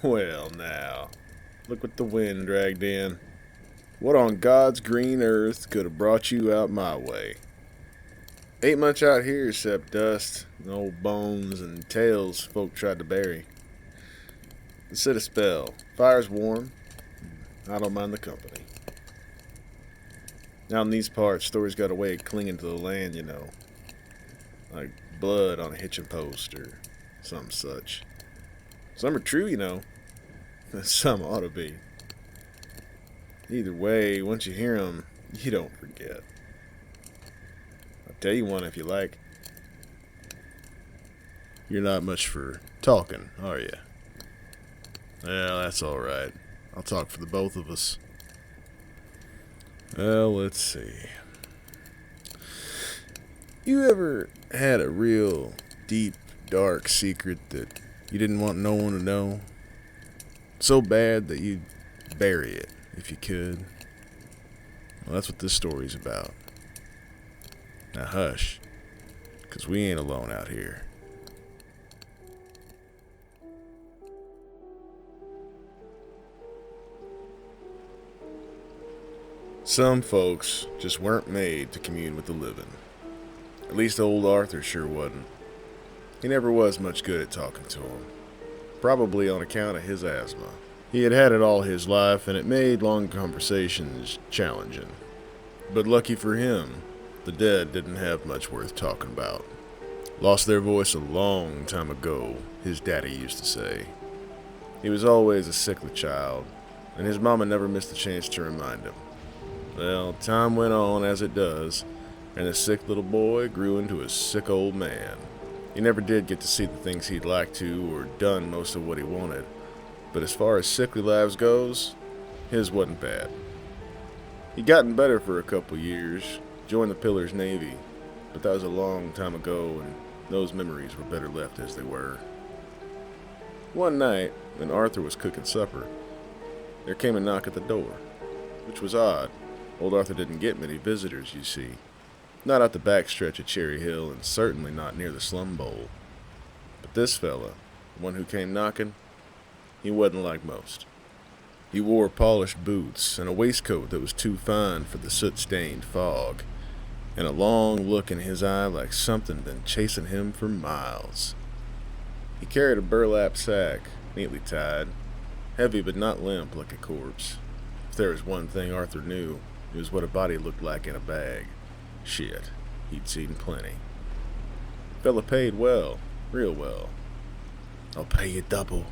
Well, now, look what the wind dragged in. What on God's green earth could have brought you out my way? Ain't much out here except dust, and old bones, and tales folk tried to bury. Sit a spell. Fire's warm. I don't mind the company. Now in these parts, stories got a way of clinging to the land, like blood on a hitching post or some such. Some are true, some ought to be. Either way, once you hear 'em, you don't forget. I'll tell you one if you like. You're not much for talking, are you? Well, that's alright. I'll talk for the both of us. Well, let's see. You ever had a real deep, dark secret that you didn't want no one to know? So bad that you'd bury it if you could? Well, that's what this story's about. Now hush, 'cause we ain't alone out here. Some folks just weren't made to commune with the living. At least old Arthur sure wasn't. He never was much good at talking to him, probably on account of his asthma. He had had it all his life, and it made long conversations challenging. But lucky for him, the dead didn't have much worth talking about. Lost their voice a long time ago, his daddy used to say. He was always a sickly child, and his mama never missed a chance to remind him. Well, time went on as it does, and the sick little boy grew into a sick old man. He never did get to see the things he'd like to, or done most of what he wanted. But as far as sickly lives goes, his wasn't bad. He'd gotten better for a couple years, joined the Pillar's Navy, but that was a long time ago, and those memories were better left as they were. One night, when Arthur was cooking supper, there came a knock at the door, which was odd. Old Arthur didn't get many visitors, you see. Not out the back stretch of Cherry Hill, and certainly not near the Slum Bowl. But this fella, the one who came knocking, he wasn't like most. He wore polished boots and a waistcoat that was too fine for the soot-stained fog, and a long look in his eye like something been chasing him for miles. He carried a burlap sack, neatly tied, heavy but not limp like a corpse. If there was one thing Arthur knew, it was what a body looked like in a bag. Shit, he'd seen plenty. Fella paid well, real well. "I'll pay you double,"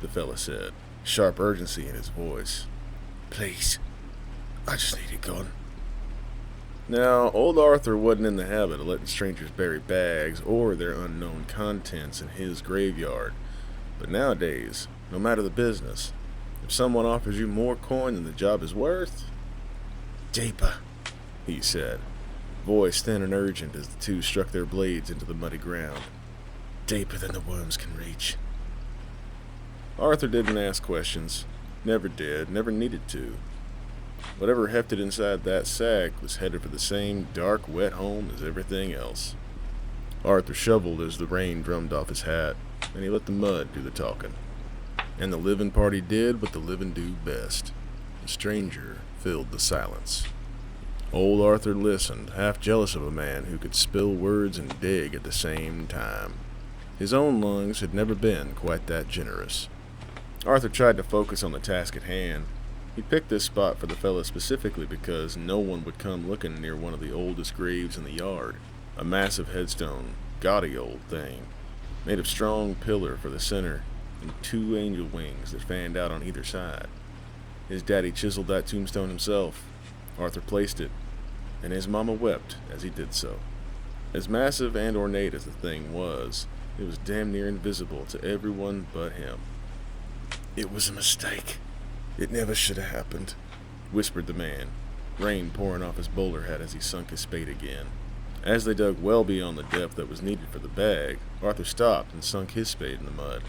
the fella said, sharp urgency in his voice. "Please, I just need it gone." Now, old Arthur wasn't in the habit of letting strangers bury bags or their unknown contents in his graveyard, but nowadays, no matter the business, if someone offers you more coin than the job is worth... "Deeper," he said, voice thin and urgent as the two struck their blades into the muddy ground. "Deeper than the worms can reach." Arthur didn't ask questions. Never did, never needed to. Whatever hefted inside that sack was headed for the same dark, wet home as everything else. Arthur shoveled as the rain drummed off his hat, and he let the mud do the talking. And the living party did what the living do best. The stranger filled the silence. Old Arthur listened, half jealous of a man who could spill words and dig at the same time. His own lungs had never been quite that generous. Arthur tried to focus on the task at hand. He picked this spot for the fella specifically because no one would come looking near one of the oldest graves in the yard. A massive headstone, gaudy old thing, made of strong pillar for the center and two angel wings that fanned out on either side. His daddy chiseled that tombstone himself. Arthur placed it, and his mama wept as he did so. As massive and ornate as the thing was, it was damn near invisible to everyone but him. "It was a mistake. It never should have happened," whispered the man, rain pouring off his bowler hat as he sunk his spade again. As they dug well beyond the depth that was needed for the bag, Arthur stopped and sunk his spade in the mud.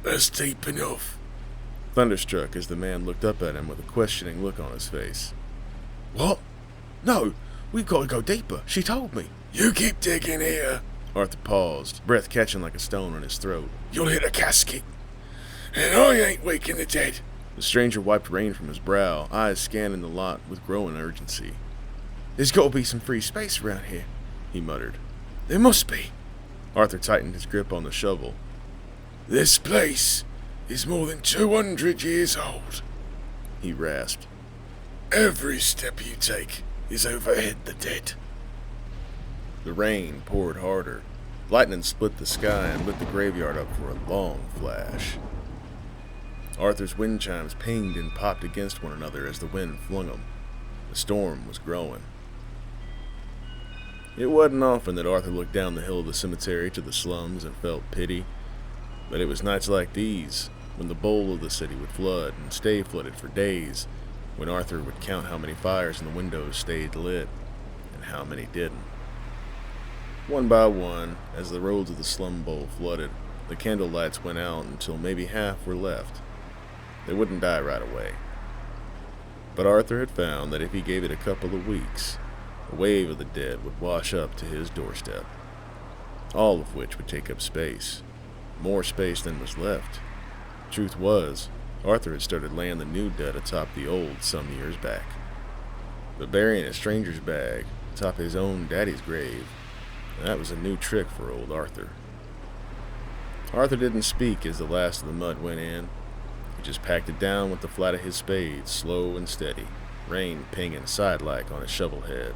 "That's deep enough," thunderstruck as the man looked up at him with a questioning look on his face. "What? No, we've got to go deeper. She told me." "You keep digging here." Arthur paused, breath catching like a stone on his throat. "You'll hit a casket, And I ain't waking the dead. The stranger wiped rain from his brow, eyes scanning the lot with growing urgency. There's got to be some free space around here, he muttered. There must be. Arthur tightened his grip on the shovel. This place is more than 200 years old, he rasped. Every step you take is overhead the dead. The rain poured harder. Lightning split the sky and lit the graveyard up for a long flash. Arthur's wind chimes pinged and popped against one another as the wind flung them. The storm was growing. It wasn't often that Arthur looked down the hill of the cemetery to the slums and felt pity, but it was nights like these, when the bowl of the city would flood and stay flooded for days, when Arthur would count how many fires in the windows stayed lit and how many didn't. One by one, as the roads of the slum bowl flooded, the candle lights went out until maybe half were left. They wouldn't die right away. But Arthur had found that if he gave it a couple of weeks, a wave of the dead would wash up to his doorstep, all of which would take up space, more space than was left. Truth was, Arthur had started laying the new dead atop the old some years back. But burying a stranger's bag atop his own daddy's grave, that was a new trick for old Arthur. Arthur didn't speak as the last of the mud went in. He just packed it down with the flat of his spade, slow and steady, rain pinging side-like on his shovel head,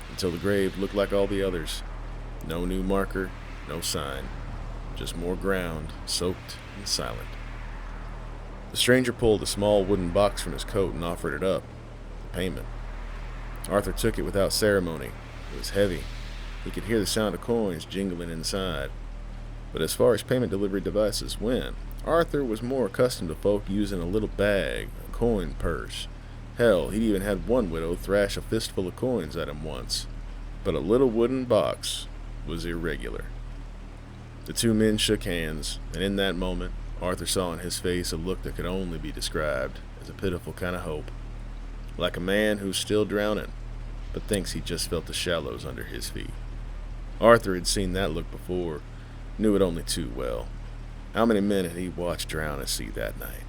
until the grave looked like all the others. No new marker, no sign, just more ground, soaked and silent. The stranger pulled a small wooden box from his coat and offered it up, the payment. Arthur took it without ceremony. It was heavy. He could hear the sound of coins jingling inside. But as far as payment delivery devices went, Arthur was more accustomed to folk using a little bag, a coin purse. Hell, he'd even had one widow thrash a fistful of coins at him once. But a little wooden box was irregular. The two men shook hands, and in that moment, Arthur saw in his face a look that could only be described as a pitiful kind of hope. Like a man who's still drowning, but thinks he just felt the shallows under his feet. Arthur had seen that look before, knew it only too well. How many men had he watched drown at sea that night?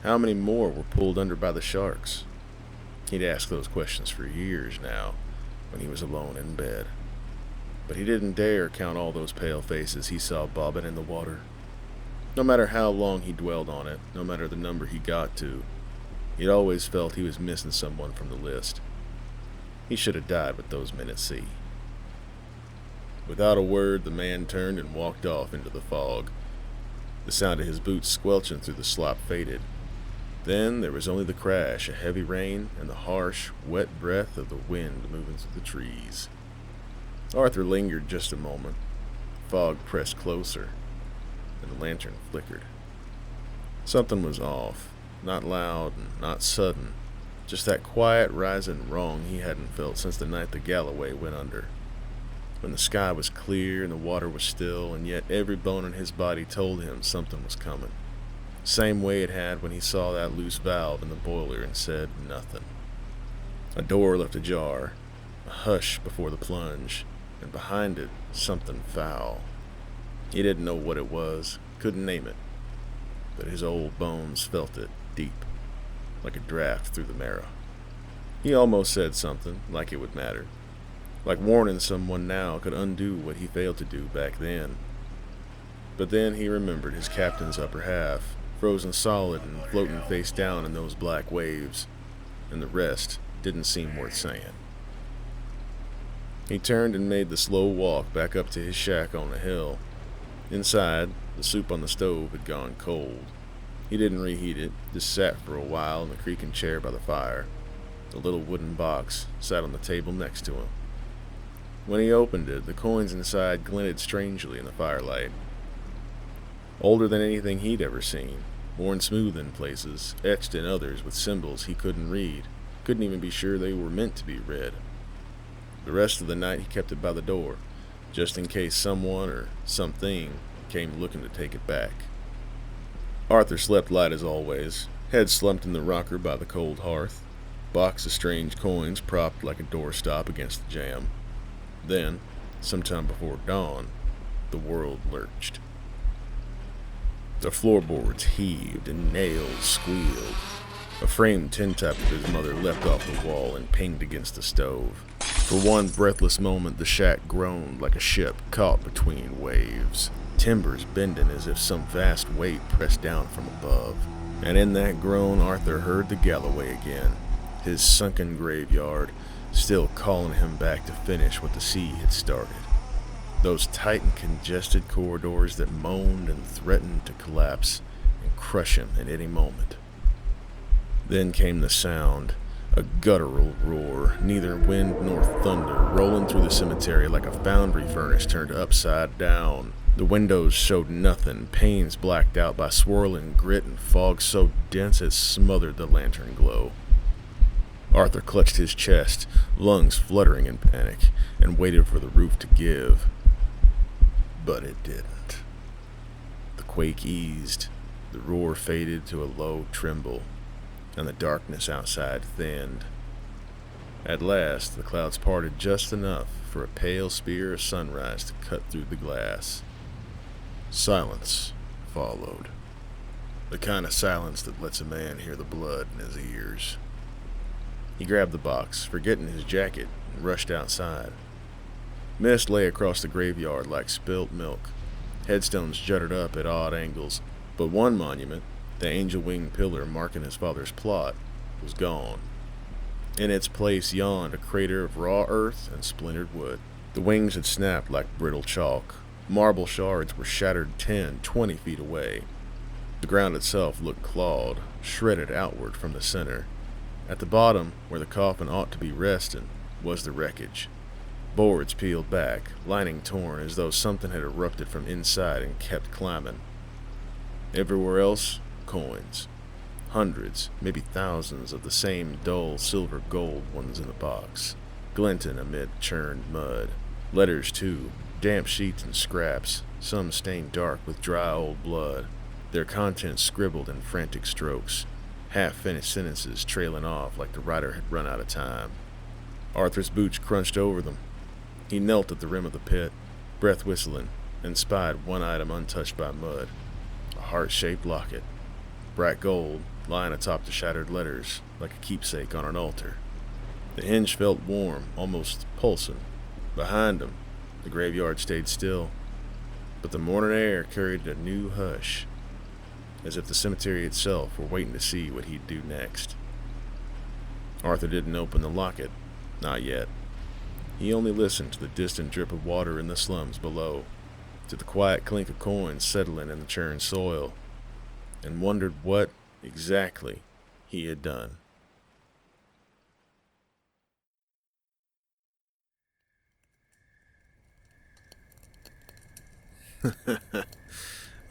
How many more were pulled under by the sharks? He'd asked those questions for years now, when he was alone in bed. But he didn't dare count all those pale faces he saw bobbing in the water. No matter how long he dwelled on it, no matter the number he got to, he'd always felt he was missing someone from the list. He should have died with those men at sea. Without a word, the man turned and walked off into the fog. The sound of his boots squelching through the slop faded. Then there was only the crash of heavy rain and the harsh, wet breath of the wind moving through the trees. Arthur lingered just a moment. The fog pressed closer, and the lantern flickered. Something was off, not loud and not sudden, just that quiet rising wrong he hadn't felt since the night the Galloway went under. When the sky was clear and the water was still, and yet every bone in his body told him something was coming. The same way it had when he saw that loose valve in the boiler and said nothing. A door left ajar, a hush before the plunge, and behind it, something foul. He didn't know what it was, couldn't name it, but his old bones felt it deep, like a draft through the marrow. He almost said something, like it would matter. Like warning someone now could undo what he failed to do back then. But then he remembered his captain's upper half, frozen solid and floating face down in those black waves, and the rest didn't seem worth saying. He turned and made the slow walk back up to his shack on the hill. Inside, the soup on the stove had gone cold. He didn't reheat it, just sat for a while in the creaking chair by the fire. The little wooden box sat on the table next to him. When he opened it, the coins inside glinted strangely in the firelight. Older than anything he'd ever seen, worn smooth in places, etched in others with symbols he couldn't read, couldn't even be sure they were meant to be read. The rest of the night he kept it by the door, just in case someone or something came looking to take it back. Arthur slept light as always, head slumped in the rocker by the cold hearth, box of strange coins propped like a doorstop against the jamb. Then, sometime before dawn, the world lurched. The floorboards heaved and nails squealed. A framed tintype of his mother leapt off the wall and pinged against the stove. For one breathless moment, the shack groaned like a ship caught between waves, timbers bending as if some vast weight pressed down from above. And in that groan, Arthur heard the Galloway again, his sunken graveyard, still calling him back to finish what the sea had started. Those tight and congested corridors that moaned and threatened to collapse and crush him at any moment. Then came the sound, a guttural roar, neither wind nor thunder, rolling through the cemetery like a foundry furnace turned upside down. The windows showed nothing, panes blacked out by swirling grit and fog so dense it smothered the lantern glow. Arthur clutched his chest, lungs fluttering in panic, and waited for the roof to give. But it didn't. The quake eased, the roar faded to a low tremble, and the darkness outside thinned. At last, the clouds parted just enough for a pale spear of sunrise to cut through the glass. Silence followed. The kind of silence that lets a man hear the blood in his ears. He grabbed the box, forgetting his jacket, and rushed outside. Mist lay across the graveyard like spilt milk. Headstones jutted up at odd angles, but one monument, the angel-winged pillar marking his father's plot, was gone. In its place yawned a crater of raw earth and splintered wood. The wings had snapped like brittle chalk. Marble shards were shattered 10, 20 feet away. The ground itself looked clawed, shredded outward from the center. At the bottom, where the coffin ought to be resting, was the wreckage. Boards peeled back, lining torn as though something had erupted from inside and kept climbing. Everywhere else, coins. Hundreds, maybe thousands of the same dull silver gold ones in the box, glinting amid churned mud. Letters, too, damp sheets and scraps, some stained dark with dry old blood, their contents scribbled in frantic strokes, half-finished sentences trailing off like the writer had run out of time. Arthur's boots crunched over them. He knelt at the rim of the pit, breath whistling, and spied one item untouched by mud, a heart-shaped locket, bright gold, lying atop the shattered letters like a keepsake on an altar. The hinge felt warm, almost pulsing. Behind him, the graveyard stayed still, but the morning air carried a new hush, as if the cemetery itself were waiting to see what he'd do next. Arthur didn't open the locket, not yet. He only listened to the distant drip of water in the slums below, to the quiet clink of coins settling in the churned soil, and wondered what, exactly, he had done.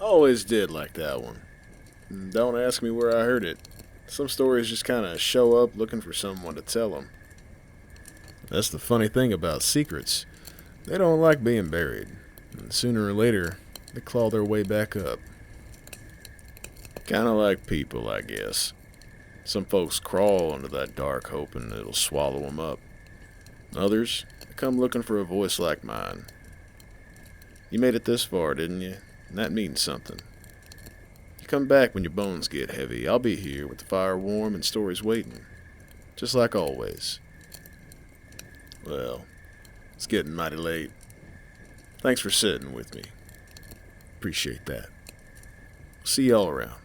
Always did like that one. Don't ask me where I heard it. Some stories just kind of show up looking for someone to tell them. That's the funny thing about secrets. They don't like being buried, and sooner or later, they claw their way back up. Kind of like people, I guess. Some folks crawl into that dark hoping it'll swallow them up. Others, they come looking for a voice like mine. You made it this far, didn't you? And that means something. You come back when your bones get heavy. I'll be here with the fire warm and stories waiting. Just like always. Well, it's getting mighty late. Thanks for sitting with me. Appreciate that. See y'all around.